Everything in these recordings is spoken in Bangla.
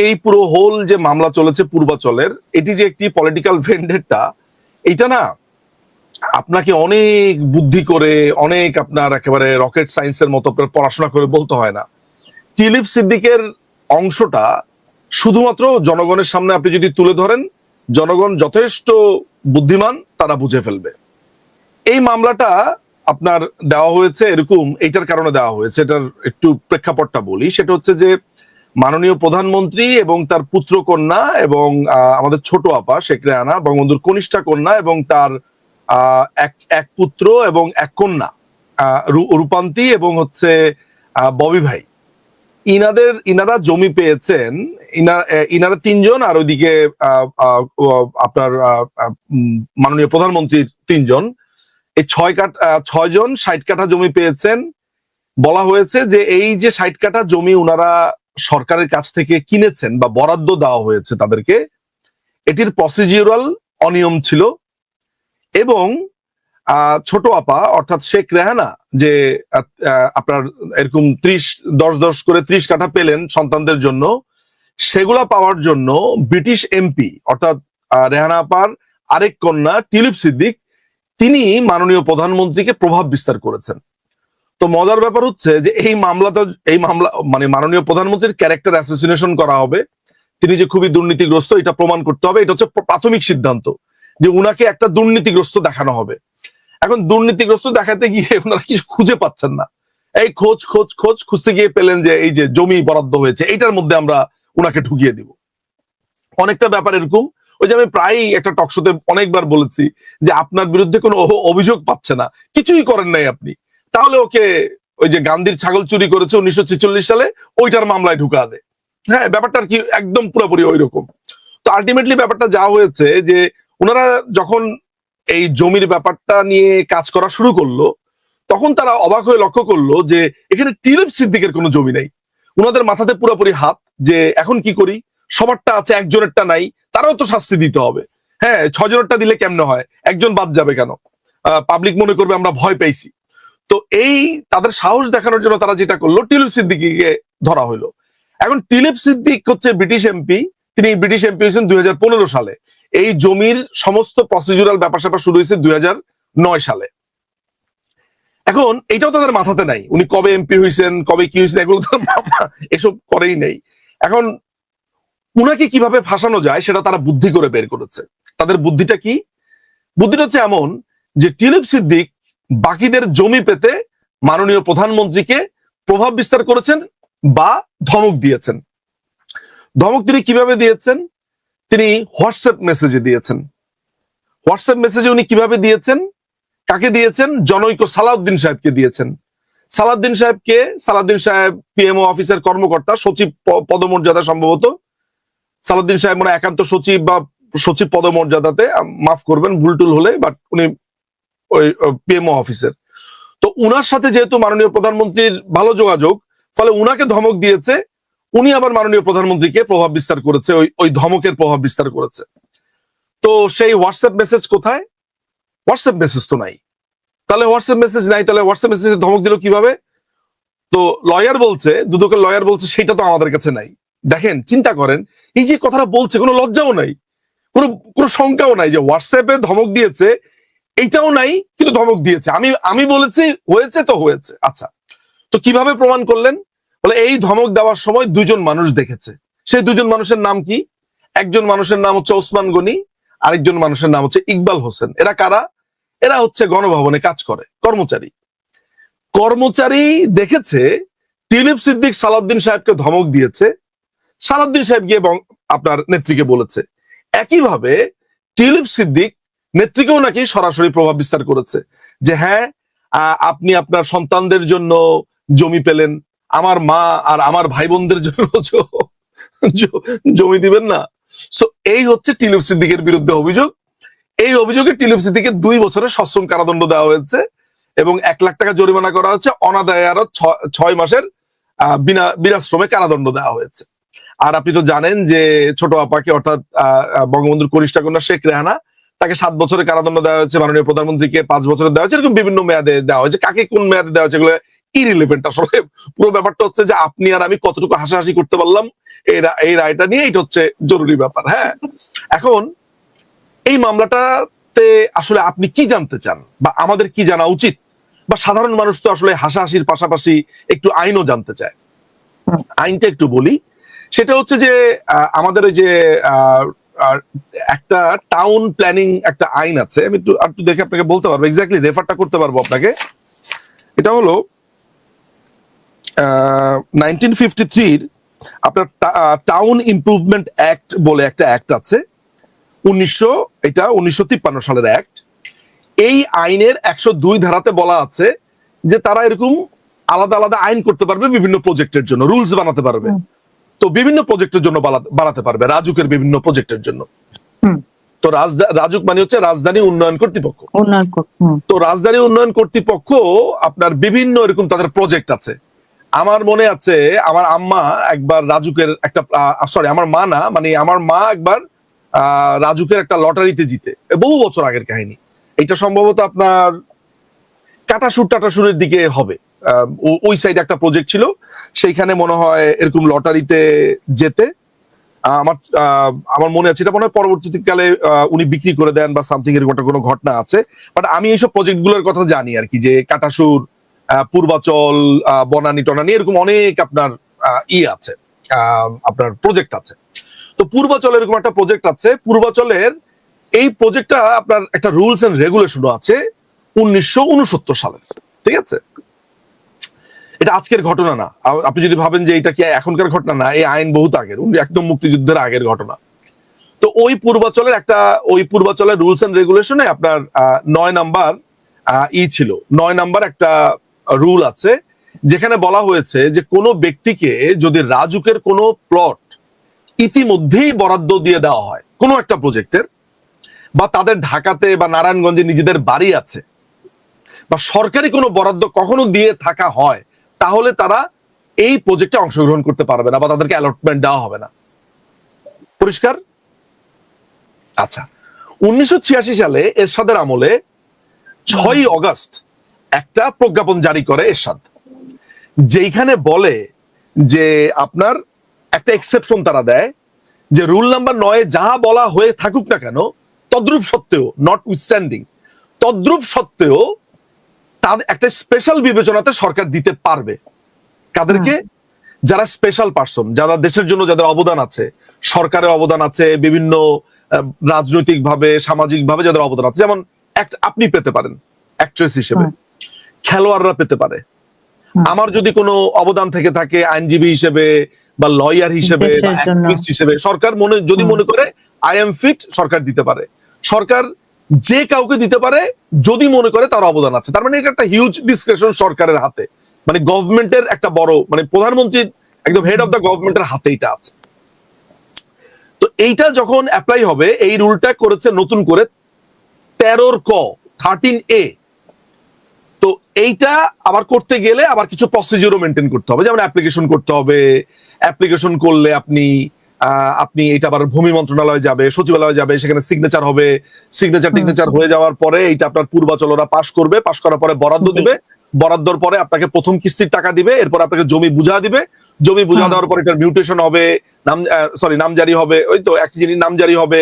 এই পুরো হোল যে মামলা চলেছে পূর্বাচলের, এটি যে একটি পলিটিক্যাল ভেন্ডেটটা, এইটা না আপনাকে অনেক বুদ্ধি করে, অনেক আপনার একেবারে রকেট সায়েন্সের মতো আপনার পড়াশোনা করে বলতে হয় না। টিউলিপ সিদ্দিকের অংশটা শুধুমাত্র জনগণের সামনে আপনি যদি তুলে ধরেন, জনগণ যথেষ্ট বুদ্ধিমান, তারা বুঝে ফেলবে। এই মামলাটা আপনার দেওয়া হয়েছে এরকম, এইটার কারণে দেওয়া হয়েছে, এটার একটু প্রেক্ষাপটটা বলি। সেটা হচ্ছে যে মাননীয় প্রধানমন্ত্রী এবং তার পুত্র কন্যা এবং আমাদের ছোট আপা শেখ রেহানা, বঙ্গবন্ধুর কনিষ্ঠা কন্যা, এবং তার এক পুত্র এবং এক কন্যা, রূপান্তী এবং হচ্ছে ববি ভাই, ইনারা জমি পেয়েছেন। ইনারা তিনজন, আর ওইদিকে আপনার মাননীয় প্রধানমন্ত্রীর তিনজন, এই 6 জন 60 কাঠা জমি পেয়েছেন। বলা হয়েছে যে এই যে 60 কাঠা জমি উনারা সরকারের কাছ থেকে কিনেছেন বা বরাদ্দ দেওয়া হয়েছে তাদেরকে, এটির প্রসিডিউরাল অনিয়ম ছিল। এবং ছোট আপা অর্থাৎ শেখ রেহানা যে আপনার এরকম 10 করে 30 কাঠা পেলেন সন্তানদের জন্য, সেগুলা পাওয়ার জন্য ব্রিটিশ এমপি অর্থাৎ রেহানা আপার আরেক কন্যা টিউলিপ সিদ্দিক, তিনি মাননীয় প্রধানমন্ত্রীকে প্রভাব বিস্তার করেছেন। তো মজার ব্যাপার হচ্ছে যে এই মামলা মানে মাননীয় প্রধানমন্ত্রীর ক্যারেক্টার অ্যাসোসিনেশন করা হবে, তিনি যে খুবই দুর্নীতিগ্রস্ত এটা প্রমাণ করতে হবে। এটা হচ্ছে প্রাথমিক সিদ্ধান্ত যে উনাকে একটা দুর্নীতিগ্রস্ত দেখানো হবে। এখন দুর্নীতিগ্রস্ত দেখাতে গিয়ে ওনারা কিছু খুঁজে পাচ্ছেন না। এই খুঁজতে গিয়ে পেলেন যে এই যে জমি বরাদ্দ হয়েছে, এইটার মধ্যে আমরা উনাকে ঢুকিয়ে দিব। অনেকটা ব্যাপার এরকম, ওই যে আমি প্রায়ই একটা টকশোতে অনেকবার বলেছি যে আপনার বিরুদ্ধে কোনো অভিযোগ পাচ্ছে না, কিছুই করেন নাই আপনি, তাহলে ওকে ওই যে গান্ধীর ছাগল চুরি করেছে 1946 সালে, ওইটার মামলায় ঢুকা দেয়। হ্যাঁ, ব্যাপারটা কি একদম পুরোপুরি ওই রকম। তো আলটিমেটলি ব্যাপারটা যা হয়েছে যে ওনারা যখন এই জমির ব্যাপারটা নিয়ে কাজ করা শুরু করলো, তখন তারা অবাক হয়ে লক্ষ্য করলো যে এখানে টিউলিপ সিদ্দিকের কোনো জমি নাই। ওনাদের মাথাতে পুরোপুরি হাত যে এখন কি করি, সবারটা আছে, একজনেরটা নাই, তারাও তো শাস্তি দিতে হবে। হ্যাঁ, 6 জনেরটা দিলে কেমনে হয়, একজন বাদ যাবে কেন? পাবলিক মনে করবে আমরা ভয় পেয়েছি। তো এই তাদের সাহস দেখানোর জন্য তারা যেটা করলো, টিউলিপ সিদ্দিকীকে ধরা হলো। এখন টিউলিপ সিদ্দিক হচ্ছে ব্রিটিশ এমপি, তিনি ব্রিটিশ এমপি হয়েছেন 2015 সালে। এই জমির সমস্ত প্রসিডিউরাল ব্যাপার স্যাপার শুরু হয়েছে 2009 সালে। এখন এটাও তাদের মাথাতে নাই, উনি কবে এমপি হয়েছেন, কবে কি হয়েছেন, এগুলো এসব করেই নেই। এখন উনাকে কিভাবে ফাঁসানো যায় সেটা তারা বুদ্ধি করে বের করেছে। তাদের বুদ্ধিটা কি? বুদ্ধিটা হচ্ছে এমন যে টিউলিপ সিদ্দিক বাকিদের জমি পেতে মাননীয় প্রধানমন্ত্রীকে প্রভাব বিস্তার করেছেন বা ধমক দিয়েছেন। ধমক তিনি কিভাবে দিয়েছেন? তিনি হোয়াটসঅ্যাপ মেসেজে দিয়েছেন। হোয়াটসঅ্যাপ মেসেজে উনি কিভাবে দিয়েছেন, কাকে দিয়েছেন? জনৈক সালাউদ্দিন সাহেবকে দিয়েছেন। সালাউদ্দিন সাহেব পিএমও অফিসের কর্মকর্তা, সচিব পদমর্যাদা সম্ভবত। সালাউদ্দিন সাহেব মনে একান্ত সচিব বা সচিব পদমর্যাদাতে, মাফ করবেন ভুল টুল হলে, বাট উনি ওই পিএমও অফিসের। তো উনার সাথে যেহেতু মাননীয় প্রধানমন্ত্রীর ভালো যোগাযোগ, ফলে উনাকে ধমক দিয়েছে, উনি আবার মাননীয় প্রধানমন্ত্রীকে প্রভাব বিস্তার করেছে, ওই ধমকের প্রভাব বিস্তার করেছে। তো সেই হোয়াটসঅ্যাপ মেসেজ কোথায়? হোয়াটসঅ্যাপ মেসেজ তো নাই। তাহলে হোয়াটসঅ্যাপ মেসেজ নাই, তাহলে হোয়াটসঅ্যাপ মেসেজে ধমক দিল কিভাবে? তো লয়ার বলছে, দুদকের লয়ার বলছে সেটা তো আমাদের কাছে নাই। দেখেন, চিন্তা করেন, এই যে কথাটা বলছে কোনো লজ্জাও নাই, কোনো শঙ্কাও নাই যে হোয়াটসঅ্যাপে ধমক দিয়েছে, এইটাও নাই, কিন্তু ধমক দিয়েছে। আমি বলেছি হয়েছে তো হয়েছে। আচ্ছা, তো কিভাবে প্রমাণ করলেন? বলে এই ধমক দেওয়ার সময় 2 জন মানুষ দেখেছে। সেই 2 জন মানুষের নাম কি? একজন মানুষের নাম হচ্ছে ওসমান গনি, আরেকজন মানুষের নাম হচ্ছে ইকবাল হোসেন। এরা কারা? এরা হচ্ছে গণভবনে কাজ করে কর্মচারী দেখেছে টিউলিপ সিদ্দিক সালাউদ্দিন সাহেবকে ধমক দিয়েছে, সালাউদ্দিন সাহেব গিয়ে আপনার নেত্রীকে বলেছে। একইভাবে টিউলিপ সিদ্দিক নেত্রীকেও নাকি সরাসরি প্রভাব বিস্তার করেছে যে হ্যাঁ, আপনি আপনার সন্তানদের জন্য জমি পেলেন, আমার মা আর আমার ভাই বোনদের জন্য জমি দিবেন না। সো এই হচ্ছে টিউলিপ সিদ্দিকের বিরুদ্ধে অভিযোগ। এই অভিযোগে টিউলিপ সিদ্দিককে 2 বছরের সশ্রম কারাদণ্ড দেওয়া হয়েছে এবং 1 লাখ টাকা জরিমানা করা হচ্ছে, অনাদায়ে আরো 6 মাসের বিনাশ্রমে কারাদণ্ড দেওয়া হয়েছে। আর আপনি তো জানেন যে ছোট আপাকে অর্থাৎ বঙ্গবন্ধুর কনিষ্ঠা কন্যা শেখ রেহানা, তাকে 7 বছরের কারাদণ্ড দেওয়া হয়েছে, মাননীয় প্রধানমন্ত্রীকে 5 বছরের দেওয়া হয়েছে, এরকম বিভিন্ন মেয়াদে দেওয়া হয়েছে। কাকে কোন মেয়াদে দেওয়া হয়েছে এগুলো ইরিলেভেন্ট। আসলে পুরো ব্যাপারটা হচ্ছে যে আপনি আর আমি কতটুকু হাসাহাসি করতে পারলাম এই রায়টা নিয়ে, এটা হচ্ছে জরুরি ব্যাপার। হ্যাঁ, এখন এই মামলাটাতে আসলে আপনি কি জানতে চান বা আমাদের কি জানা উচিত, বা সাধারণ মানুষ তো আসলে হাসাহাসির পাশাপাশি একটু আইনও জানতে চায়। আইনটা একটু বলি, সেটা হচ্ছে যে আমাদের ওই যে একটা টাউন প্ল্যানিং একটা আইন আছে, আমি একটু দেখে আপনাকে বলতে পারবো, এক্স্যাক্টলি রেফারটা করতে পারবো আপনাকে। এটা হলো 1953 আপনার টাউন ইমপ্রুভমেন্ট অ্যাক্ট বলে একটা অ্যাক্ট আছে, 1953 সালের অ্যাক্ট। এই আইনের 102 ধারাতে বলা আছে যে তারা এরকম আলাদা আলাদা আইন করতে পারবে বিভিন্ন প্রজেক্টের জন্য, রুলস বানাতে পারবে। তো বিভিন্ন প্রজেক্টের জন্য বানাতে পারবে, রাজুকের বিভিন্ন প্রজেক্টের জন্য। তো রাজুক মানে হচ্ছে রাজধানী উন্নয়ন কর্তৃপক্ষ। তো রাজধানী উন্নয়ন কর্তৃপক্ষ আপনার বিভিন্ন এরকম তাদের প্রজেক্ট আছে। আমার মনে আছে আমার আম্মা একবার রাজুকের একটা আমার মা না, মানে আমার মা একবার রাজুকের একটা লটারিতে জিতে, বহু বছর আগের কাহিনী। এটা সম্ভবত আপনার টাটাসুরের দিকে হবে, ওই সাইডে একটা প্রজেক্ট ছিল, সেইখানে মনে হয় এরকম লটারিতে যেতে আমার মনে আছে। এটা মনে হয় পরবর্তীকালে উনি বিক্রি করে দেন বা সামথিং এরকম একটা কোনো ঘটনা আছে। বাট আমি এইসব প্রজেক্ট গুলোর কথা জানি আর কি, যে কাটাসুর, পূর্বাচল, বনানী টনানী, এরকম অনেক আপনার আছে, আপনার প্রজেক্ট আছে। তো পূর্বাচলের এরকম একটা প্রজেক্ট আছে। পূর্বাচলের এই প্রজেক্টটা আপনার একটা রুলস এন্ড রেগুলেশনও আছে 1969 সালে, ঠিক আছে? এটা আজকের ঘটনা না, আপনি যদি ভাবেন যে এটা কি এখনকার ঘটনা, না, এই আইন বহুত আগের, একদম মুক্তিযুদ্ধের আগের ঘটনা। তো ওই পূর্বাচলের রুলস এন্ড রেগুলেশনে আপনার 9 নাম্বার ছিল, 9 নাম্বার একটা রুল আছে, যেখানে বলা হয়েছে যে কোনো ব্যক্তিকে যদি রাজুকের কোনো প্লট ইতিমধ্যেই বরাদ্দ দিয়ে দেওয়া হয় কোনো একটা প্রজেক্টের, বা তাদের ঢাকাতে বা নারায়ণগঞ্জে নিজেদের বাড়ি আছে, বা সরকারি কোনো বরাদ্দ কখনো দিয়ে থাকা হয়, তাহলে তারা এই প্রজেক্টে অংশগ্রহণ করতে পারবে না বা তাদেরকে অ্যালটমেন্ট দেওয়া হবে না। পরিষ্কার? আচ্ছা, 1986 সালে এরশাদের আমলে 6 অগস্ট একটা প্রজ্ঞাপন জারি করে এরশাদ, যেখানে বলে যে আপনার একটা এক্সেপশন তারা দেয়, যে রুল নাম্বার 9 যা বলা হয়ে থাকুক না কেন, তদ্রূপ সত্ত্বেও, নট উইথস্ট্যান্ডিং, তদ্রূপ সত্ত্বেও তাদের একটা স্পেশাল বিবেচনাতে সরকার দিতে পারবে। কাদেরকে? যারা স্পেশাল পার্সন, যারা দেশের জন্য যাদের অবদান আছে, সরকারের অবদান আছে, বিভিন্ন রাজনৈতিক ভাবে, সামাজিক ভাবে যাদের অবদান আছে। যেমন আপনি পেতে পারেন অ্যাক্ট্রেস হিসেবে, খেলোয়াড়রা পেতে পারে। আমার যদি কোনো অবদান থেকে থাকে আইনজীবী হিসেবে বা লয়ার হিসেবে বা অ্যাক্টিভিস্ট হিসেবে, সরকার যদি মনে করে আই এম ফিট, সরকার দিতে পারে। সরকার যে কাউকে দিতে পারে যদি মনে করে তার অবদান আছে। তার মানে এটা একটা হিউজ ডিসক্রিপশন সরকারের হাতে, মানে গভর্নমেন্টের একটা বড়, মানে প্রধানমন্ত্রীর একদম হেড অফ দ্য গভর্নমেন্টের হাতে এটা আছে। তো এইটা যখন অ্যাপ্লাই হবে, এই রুলটা করেছে নতুন করে 13A। তো এইটা আবার করতে গেলে আবার কিছু প্রসিডিউরও মেনটেন করতে হবে, যেমন অ্যাপ্লিকেশন করতে হবে। অ্যাপ্লিকেশন করলে আপনি এটা আবার ভূমি মন্ত্রণালয়ে যাবে, সচিবালয়ে যাবে, সেখানে সিগনেচার হবে। সিগনেচার হয়ে যাওয়ার পরে এইটা আপনার পূর্বাচলরা পাস করবে, পাস করার পরে বরাদ্দ দিবে। বরাদ্দর পরে আপনাকে প্রথম কিস্তির টাকা দিবে, এরপর আপনাকে জমি বুঝা দিবে। জমি বুঝা দেওয়ার পর এটার মিউটেশন হবে, নামজারি হবে, ওই তো এক জিনিস নামজারি হবে।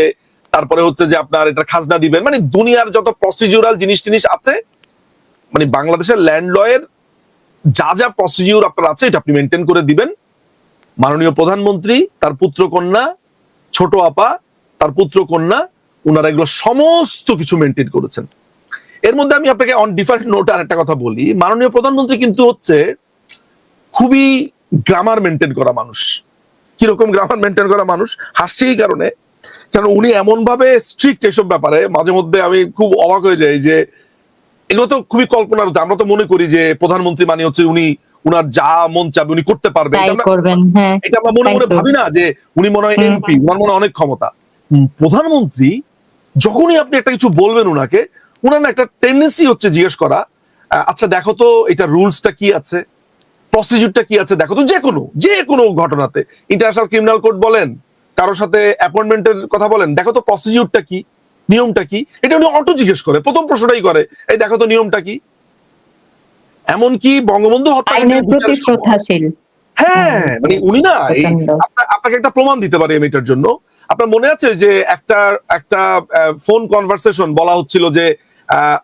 তারপরে হচ্ছে যে আপনার এটা খাজনা দিবেন, মানে দুনিয়ার যত প্রসিডিউরাল জিনিস আছে, মানে বাংলাদেশের ল্যান্ড লয়ের যা প্রসিডিউর আপনার আছে, এটা আপনি মেনটেন করে দিবেন। মাননীয় প্রধানমন্ত্রী, তার পুত্র কন্যা, ছোট আপা, তার পুত্র কন্যা, ওনারা এগুলো সমস্ত কিছু মেনটেন করেছেন। এর মধ্যে আমি আপনাকে অন ডিফারেন্ট নোট আর একটা কথা বলি, মাননীয় প্রধানমন্ত্রী কিন্তু হচ্ছে খুবই গ্রামার মেনটেন করা মানুষ। কিরকম গ্রামার মেনটেন করা মানুষ? হাসছি এই কারণ উনি এমন ভাবে স্ট্রিক্ট এসব ব্যাপারে, মাঝে মধ্যে আমি খুব অবাক হয়ে যাই যে এগুলো তো খুবই কল্পনার। আমরা তো মনে করি যে প্রধানমন্ত্রী মানে হচ্ছে উনার যা মন চাবে উনি করতে পারবেন, এটা আমরা মনে মনে ভাবি না যে উনি মনে হয় এমপি, উনার মনে অনেক ক্ষমতা। প্রধানমন্ত্রী যখনই আপনি একটা কিছু বলবেন উনাকে, উনার না একটা টেন্ডেন্সি হচ্ছে জিজ্ঞেস করা, আচ্ছা দেখো তো এটা রুলসটা কি আছে, প্রসিডিউরটা কি আছে দেখো তো। যে কোনো ঘটনাতে, ইন্টারন্যাশনাল ক্রিমিনাল কোর্ট বলেন, কারোর সাথে অ্যাপয়েন্টমেন্টের কথা বলেন, দেখো তো প্রসিডিউরটা কি, নিয়মটা কি, এটা উনি অটো জিজ্ঞেস করে, প্রথম প্রশ্নটাই করে, এই দেখো তো নিয়মটা কি। এমনকি বঙ্গবন্ধু আইনের হত্যাকাণ্ডের প্রতি বিচারের সময়, শ্রদ্ধাশীল। হ্যাঁ মানে উনি না এই প্রচন্ড। আপনাকে একটা প্রমাণ দিতে পারি আমি এটার জন্য। আপনার মনে আছে যে একটা একটা ফোন কনভারসেশন বলা হচ্ছিল যে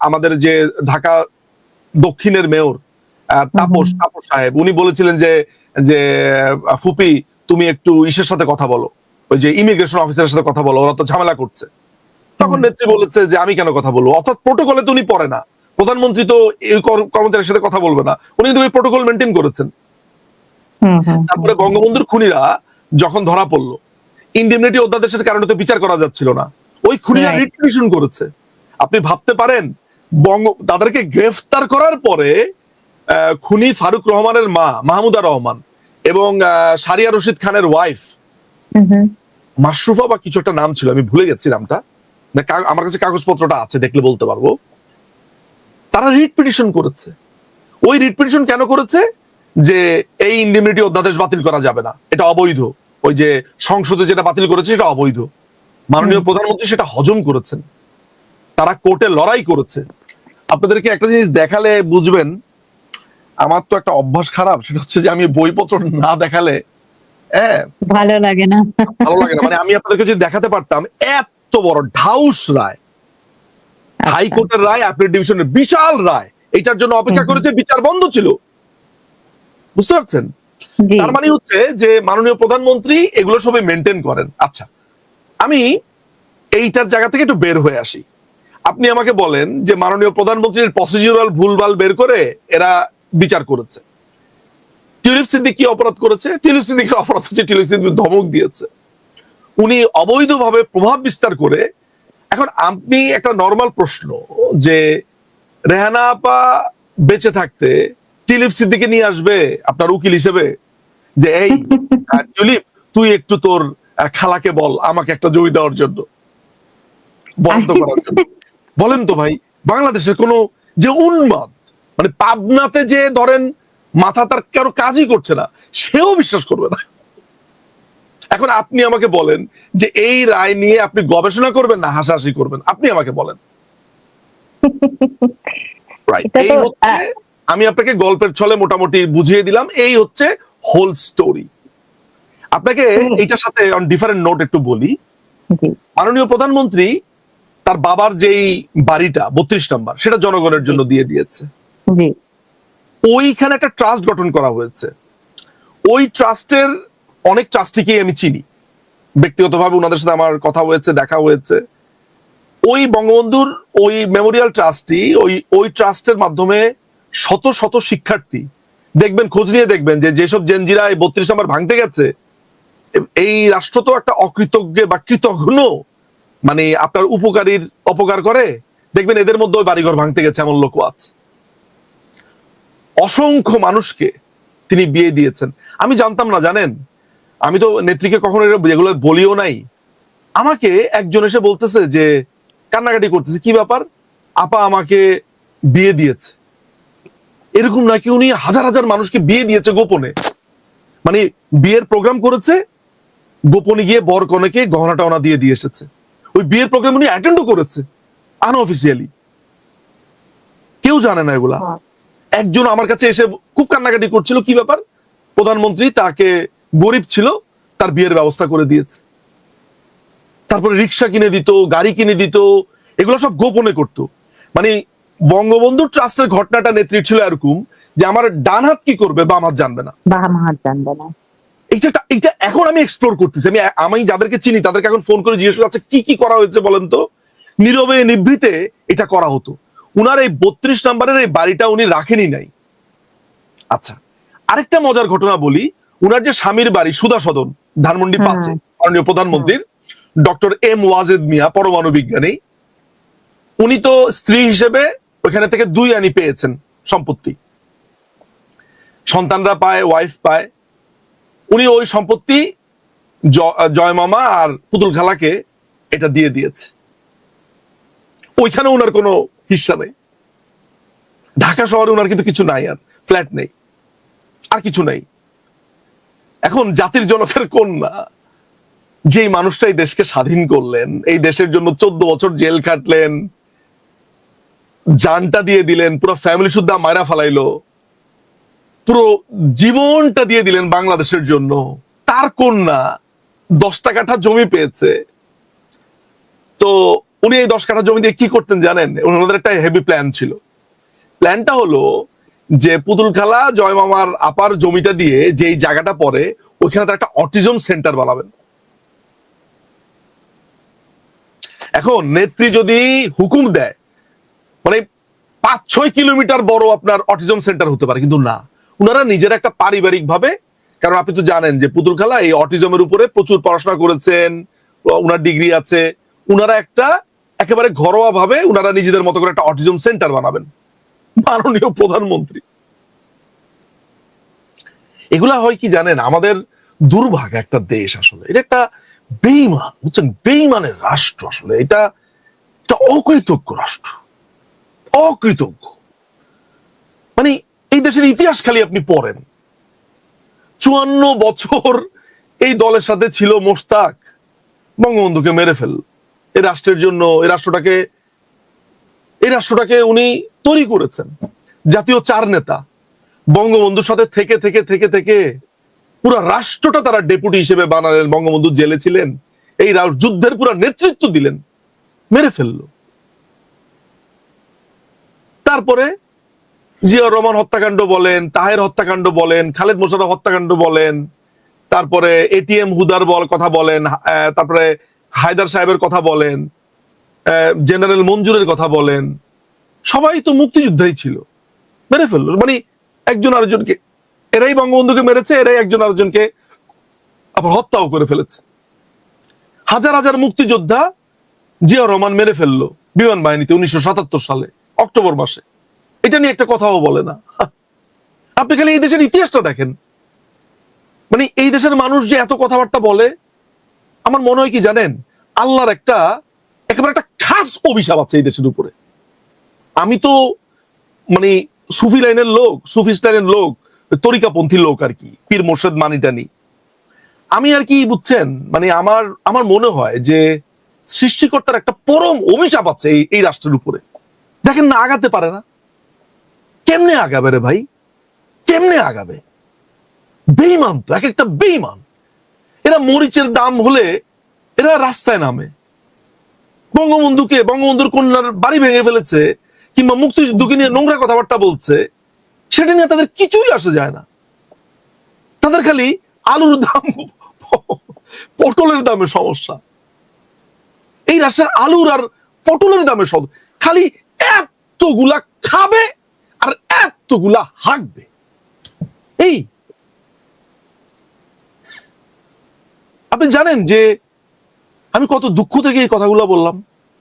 আমাদের যে ঢাকা দক্ষিণের মেয়র তাপস তাপস সাহেব, উনি বলেছিলেন যে যে ফুপি তুমি একটু ইসের সাথে কথা বলো, ওই যে ইমিগ্রেশন অফিসারের সাথে কথা বলো, ওরা তো ঝামেলা করছে। তখন নেত্রী বলেছে যে আমি কেন কথা বলবো, অর্থাৎ প্রোটোকলে তো উনি পড়ে না, প্রধানমন্ত্রী তো এই কর্মচারীর সাথে কথা বলবে না, উনি কিন্তু ওই প্রোটোকল মেনটেন করেছেন। তারপরে বঙ্গবন্ধুর খুনিরা যখন ধরা পড়লো, ইন্ডিমনিটি অধ্যাদেশের কারণে তো বিচার করা যাচ্ছিল না, ওই খুনিরা রিট পিটিশন করেছে। আপনি ভাবতে পারেন তাদেরকে গ্রেফতার করার পরে খুনি ফারুক রহমানের মা মাহমুদা রহমান এবং সারিয়া রশিদ খানের ওয়াইফ মাশরুফা বা কিছু একটা নাম ছিল, আমি ভুলে গেছি নামটা, আমার কাছে কাগজপত্রটা আছে, দেখলে বলতে পারবো। তারা রিট পিটিশন করেছে। ওই রিট পিটিশন কেন করেছে? যে এই ইন্ডিমনিটি অধ্যাদেশ বাতিল করা যাবে না, এটা অবৈধ, ওই যে সংসদে যেটা বাতিল করেছে সেটা অবৈধ। মাননীয় প্রধানমন্ত্রী সেটা হজম করেছেন, তারা কোর্টে লড়াই করেছে। আপনাদেরকে একটা জিনিস দেখালে বুঝবেন, আমার তো একটা অভ্যাস খারাপ, সেটা হচ্ছে যে আমি বইপত্র না দেখালে ভালো লাগে না। ভালো লাগে না। মানে আমি আপনাদেরকে যদি দেখাতে পারতাম, এত বড় ঢাউস রায়, হাইকোর্টের রায়, অ্যাপিল ডিভিশনের বিশাল রায়, এটার জন্য অপেক্ষা করেছে, বিচার বন্ধ ছিল, বুঝতে পারছেন? তার মানে হচ্ছে যে মাননীয় প্রধানমন্ত্রী এগুলো সবই মেনটেন করেন। আচ্ছা, আমি এইটার জায়গা থেকে একটু বের হয়ে আসি। আপনি আমাকে বলেন যে মাননীয় প্রধানমন্ত্রীর প্রসিডিউরাল ভুলভাল বের করে এরা বিচার করেছে। টিউলিপ সিদ্দিক কি অপরাধ করেছে? টিউলিপ সিদ্দিকের অপরাধ হচ্ছে টিউলিপ সিদ্দিক ধমক দিয়েছে, উনি অবৈধভাবে প্রভাব বিস্তার করে। এখন আপনি একটা নর্মাল প্রশ্ন, যে রেহানা আপা বেঁচে থাকতে টিউলিপ সিদ্দিকে নিয়ে আসবে আপনার উকিল হিসেবে, যে এই টিউলিপ তুই একটু তোর খালাকে বল আমাকে একটা জমি দেওয়ার জন্য, বরাদ্দ করার জন্য। বলেন তো ভাই, বাংলাদেশের কোন যে উন্মাদ, মানে পাবনাতে যে ধরেন মাথা তার কারো কাজই করছে না, সেও বিশ্বাস করবে না। এখন আপনি আমাকে বলেন যে এই রায় নিয়ে আপনি গবেষণা করবেন না হাসাহাসি করবেন, আপনি আমাকে বলেন। এই হচ্ছে, আমি আপনাকে গল্পের ছলে মোটামুটি বুঝিয়ে দিলাম, এই হচ্ছে হোল স্টোরি। আপনাকে এইটার সাথে অন ডিফারেন্ট নোট একটু বলি। মাননীয় প্রধানমন্ত্রী তার বাবার যেই বাড়িটা 32 নম্বর, সেটা জনগণের জন্য দিয়ে দিয়েছে। ওইখানে একটা ট্রাস্ট গঠন করা হয়েছে। ওই ট্রাস্টের অনেক ট্রাস্টিকে আমি চিনি ব্যক্তিগতভাবে, ওনাদের সাথে আমার কথা হয়েছে, দেখা হয়েছে। ওই বঙ্গবন্ধুর ওই মেমোরিয়াল ট্রাস্টই, ওই ট্রাস্টের মাধ্যমে শত শত শিক্ষার্থী, দেখবেন খোঁজ নিয়ে দেখবেন যে যেসব জেনজিরা এই 32 নম্বর ভাঙতে গেছে, এই রাষ্ট্র তো একটা অকৃতজ্ঞ বা কৃতঘ্ন, মানে আপনার উপকারীর অপকার করে, দেখবেন এদের মধ্যে ওই বাড়িঘর ভাঙতে গেছে এমন লোক আছে। অসংখ্য মানুষকে তিনি বিয়ে দিয়েছেন। আমি জানতাম না, জানেন, আমি তো নেত্রীকে কখনো এগুলো বলিও নাই। আমাকে একজন এসে বলতেছে যে কান্নাকাটি করতেছে, কি ব্যাপার, আপা আমাকে বিয়ে দিয়েছে। এরকম নাকি উনি হাজার হাজার মানুষকে বিয়ে দিয়েছে গোপনে, মানে বিয়ের প্রোগ্রাম করেছে, গোপনে গিয়ে বর কনেকে গহনা টহনা দিয়ে দিয়ে এসেছে। ওই বিয়ের প্রোগ্রাম উনি অ্যাটেন্ডও করেছে আনঅফিসিয়ালি, কেউ জানে না এগুলা। একজন আমার কাছে এসে খুব কান্নাকাটি করছিল, কি ব্যাপার, প্রধানমন্ত্রী তাকে, গরিব ছিল, তার বিয়ের ব্যবস্থা করে দিয়েছে, তারপরে রিক্সা কিনে দিত, গাড়ি কিনে দিত, এগুলো সব গোপনে করতো। মানে বঙ্গবন্ধু ট্রাস্টের ঘটনাটা নেত্রীর ছিল এরকম যে আমার ডান হাত কি করবে বাম হাত জানবে না, এইটা এখন আমি এক্সপ্লোর করতেছি। আমি যাদেরকে চিনি তাদেরকে এখন ফোন করে জিজ্ঞেস করছি, কি কি করা হয়েছে বলেন তো। নীরবে নিভৃতে এটা করা হতো। উনার এই 32 নম্বরের এই বাড়িটা উনি রাখেনি নাই। আচ্ছা, আরেকটা মজার ঘটনা বলি। উনার যে স্বামীর বাড়ি সুধা সদন, ধানমন্ডি 5-এ, মাননীয় প্রধানমন্ত্রীর ডক্টর এম ওয়াজেদ মিয়া, পরমাণু বিজ্ঞানী, উনি তো স্ত্রী হিসেবে ওখানে থেকে 2 আনি পেয়েছেন সম্পত্তি, সন্তানরা পায়, ওয়াইফ পায়। উনি ওই সম্পত্তি জয় মামা আর পুতুল খালাকে এটা দিয়ে দিয়েছে। ওইখানে ওনার কোনো হিস্সা নেই। ঢাকা শহরে ওনার কিন্তু কিছু নাই, আর ফ্ল্যাট নেই, আর কিছু নেই। এখন জাতির জনকের কন্যা, যেই মানুষটাই দেশকে স্বাধীন করলেন, এই দেশের জন্য 14 বছর জেল খাটলেন, জানটা দিয়ে দিলেন, পুরো ফ্যামিলি সুদ্ধা মায়েরা ফালাইলো, পুরো জীবনটা দিয়ে দিলেন বাংলাদেশের জন্য, তার কন্যা 10টা কাঠা জমি পেয়েছে। তো উনি এই 10 কাঠা জমি দিয়ে কি করতেন জানেন? ওনাদের একটা হেভি প্ল্যান ছিল। প্ল্যানটা হলো যে পুতুলখালা জয় মামার আপার জমিটা দিয়ে যেই জায়গাটা পড়ে ওইখানে তার একটা অটিজম সেন্টার বানাবেন। এখন নেত্রী যদি হুকুম দেয়, মানে 5-6 কিলোমিটার বড় আপনার অটিজম সেন্টার হতে পারে, কিন্তু না, উনারা নিজের একটা পারিবারিক ভাবে, কারণ আপনি তো জানেন যে পুতুলখালা এই অটিজমের উপরে প্রচুর পড়াশোনা করেছেন, উনার ডিগ্রি আছে, উনারা একটা একেবারে ঘরোয়া ভাবে উনারা নিজেদের মতো করে একটা অটিজম সেন্টার বানাবেন। মাননীয় প্রধানমন্ত্রী, এগুলা হয় কি জানেন, আমাদের দুর্ভাগ্য একটা দেশ, আসলে এটা একটা বেঈমান, বুঝছেন, বেঈমানের রাষ্ট্র, আসলে এটা একটা অকৃতজ্ঞ রাষ্ট্র, অকৃতজ্ঞ। মানে এই দেশের ইতিহাস খালি আপনি পড়েন, 54 বছর এই দলের সাথে ছিল মোশতাক, বঙ্গবন্ধুকে মেরে ফেল এই রাষ্ট্রের জন্য, এই রাষ্ট্রটাকে উনি তৈরি করেছেন। জাতীয় 4 নেতা বঙ্গবন্ধুর সাথে থেকে থেকে থেকে থেকে পুরো রাষ্ট্রটা তারা ডেপুটি হিসেবে বানালেন, বঙ্গবন্ধু জেলে ছিলেন, এই যুদ্ধের পুরো নেতৃত্ব দিলেন, মেরে ফেললো। তারপরে জিয়াউর রহমান হত্যাকাণ্ড বলেন, তাহের হত্যাকাণ্ড বলেন, খালেদ মোশাররফ হত্যাকাণ্ড বলেন, তারপরে এটিএম হুদার কথা বলেন, তারপরে হায়দার সাহেবের কথা বলেন, জেনারেল মঞ্জুরের কথা বলেন, সবাই তো মুক্তিযোদ্ধাই ছিল, মেরে ফেললো। মানে একজন আরেকজনকে, এরাই বঙ্গবন্ধুকে মেরেছে, এরাই একজন আরেকজনকে আবার হত্যাও করে ফেলেছে। হাজার হাজার মুক্তিযোদ্ধা জিয়াউর রহমান মেরে ফেললো বিমান বাহিনীতে 1977 সালে অক্টোবর মাসে। এটা নিয়ে একটা কথাও বলে না। আপনি খালি এই দেশের ইতিহাসটা দেখেন, মানে এই দেশের মানুষ যে এত কথাবার্তা বলে, আমার মনে হয় কি জানেন, আল্লাহর একেবারে একটা খাস অভিশাপ আছে এই দেশের উপরে। আমি তো মানে সুফি লাইনের লোক, সুফিস লাইনের লোক, তরিকাপন্থী লোক আর কি, পীর মোর্শেদ মানিটানি, আমি আর কি বুঝছেন, মানে আমার মনে হয় যে সৃষ্টিকর্তার একটা পরম অভিশাপ আছে এই রাষ্ট্রের উপরে। দেখেন না, আগাতে পারে না, কেমনে আগাবে রে ভাই, কেমনে আগাবে? বেঈমান তো, এক একটা বেঈমান। এরা মরিচের দাম হলে এরা রাস্তায় নামে, বঙ্গবন্ধুর কন্যার বাড়ি ভেঙে ফেলেছে, কিংবা মুক্তিযুদ্ধকে নিয়ে নোংরা কথাবার্তা বলছে, সেটা নিয়ে তাদের কিছুই আসে যায় না। তাদের খালি আলুর দাম, পটলের দামে সমস্যা। এই রাষ্ট্রের আলুর আর পটলের দামে খালি এতগুলা খাবে আর এতগুলা হাঁকবে। এই আপনি জানেন যে আমি কত দুঃখ থেকে এই কথাগুলো বললাম।